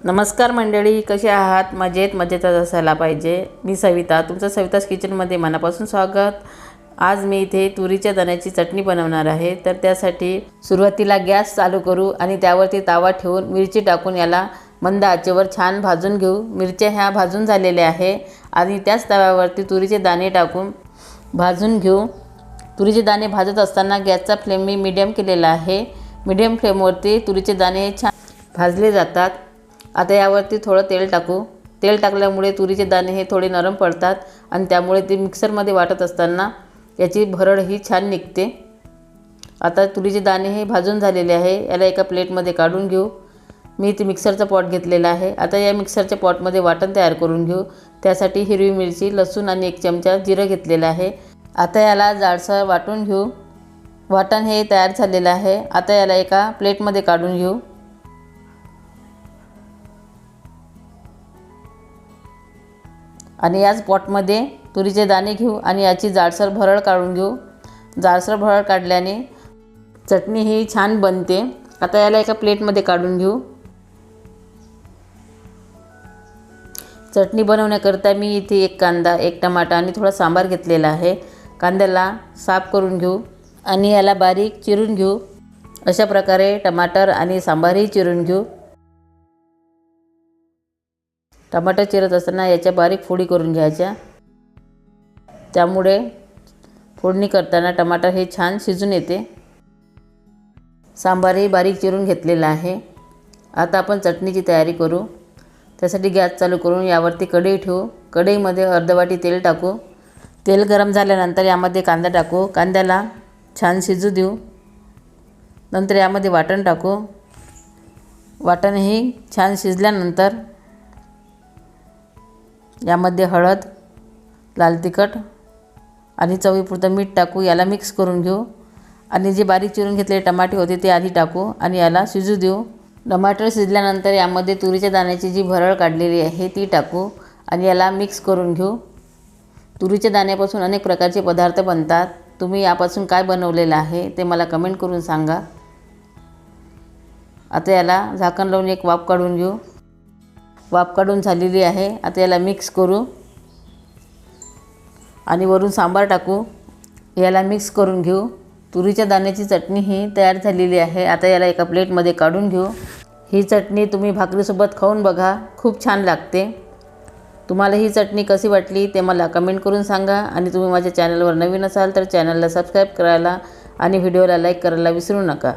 नमस्कार मंडळी, कसे आहात? मजेतच असायला पाहिजे। मी सविता, तुमचं सवितास किचनमध्ये मनापासून स्वागत। आज मी इथे तुरीच्या दाण्याची चटणी बनवणार आहे। तर त्यासाठी सुरुवातीला गॅस चालू करू आणि त्यावरती तवा ठेवून मिरची टाकून याला मंद आचेवर छान भाजून घेऊ। मिरच्या ह्या भाजून झालेल्या आहे आणि त्याच तव्यावरती तुरीचे दाणे टाकून भाजून घेऊ। तुरीचे दाणे भाजत असताना गॅसचा फ्लेम मी मीडियम केलेला आहे। मीडियम फ्लेमवरती तुरीचे दाणे छान भाजले जातात। आता यावरती थोडं तेल टाकू। तेल टाकल्यामुळे तुरीचे दाणे हे थोडे नरम पडतात आणि त्यामुळे ते मिक्सरमध्ये वाटत असताना याची भरड ही छान निघते। आता तुरीचे दाणे हे भाजून झालेले आहे। याला एका प्लेटमध्ये काढून घेऊ। मी इथे मिक्सरचा पॉट घेतलेला आहे। आता या मिक्सरच्या पॉटमध्ये वाटण तयार करून घेऊ। त्यासाठी हिरवी मिरची, लसूण आणि 1 चमचा जिरं घेतलेलं आहे। आता याला जाडसर वाटून घेऊ। वाटण हे तयार झालेलं आहे। आता याला एका प्लेटमध्ये काढून घेऊ। आणि याच पॉटमध्ये तुरीचे दाणे घेऊ आणि याची जाडसर भरड काढून घेऊ। जाडसर भरड काढल्याने चटणी ही छान बनते। आता याला एका प्लेटमध्ये काढून घेऊ। चटणी बनवण्याकरता मी इथे 1 कांदा, 1 टमाटा आणि थोडा सांबार घेतलेला आहे। कांद्याला साफ करून घेऊ आणि याला बारीक चिरून घेऊ। अशा प्रकारे टमाटर आणि सांबारही चिरून घेऊ। टमाटर चिरत असताना याच्या बारीक फोडी करून घ्यायच्या। त्यामुळे फोडणी करताना टमाटर हे छान शिजून येते। सांबारही बारीक चिरून घेतलेला आहे। आता आपण चटणीची तयारी करू। त्यासाठी गॅस चालू करून यावरती कढई ठेवू। कढईमध्ये अर्धी वाटी तेल टाकू। तेल गरम झाल्यानंतर यामध्ये कांदा टाकू। कांद्याला छान शिजू देऊ। नंतर यामध्ये वाटण टाकू। वाटण हे छान शिजल्यानंतर यामध्ये हळद, लाल तिखट आणि चवीपुरतं मीठ टाकू। याला मिक्स करून घेऊ आणि जे बारीक चिरून घेतलेले टमाटे होते ते आधी टाकू आणि याला शिजू देऊ। टमाटर शिजल्यानंतर यामध्ये तुरीच्या दाण्याची जी भरड काढलेली आहे ती टाकू आणि याला मिक्स करून घेऊ। तुरीच्या दाण्यापासून अनेक प्रकारचे पदार्थ बनतात। तुम्ही यापासून काय बनवलेलं आहे ते मला कमेंट करून सांगा। आता याला झाकण लावून एक वाफ काढून घेऊ। वाफ काढून झालेली आहे। आता याला मिक्स करू आणि वरून सांबार टाकू। याला मिक्स करून घेऊ। तुरीच्या दाण्याची चटणी ही तयार झालेली आहे। आता याला एका प्लेटमध्ये काढून घेऊ। ही चटणी तुम्ही भाकरीसोबत खाऊन बघा, खूप छान लागते। तुम्हाला ही चटणी कशी वाटली ते मला कमेंट करून सांगा आणि तुम्ही माझ्या चॅनलवर नवीन असाल तर चॅनलला सबस्क्राईब करायला आणि व्हिडिओला लाईक करायला विसरू नका।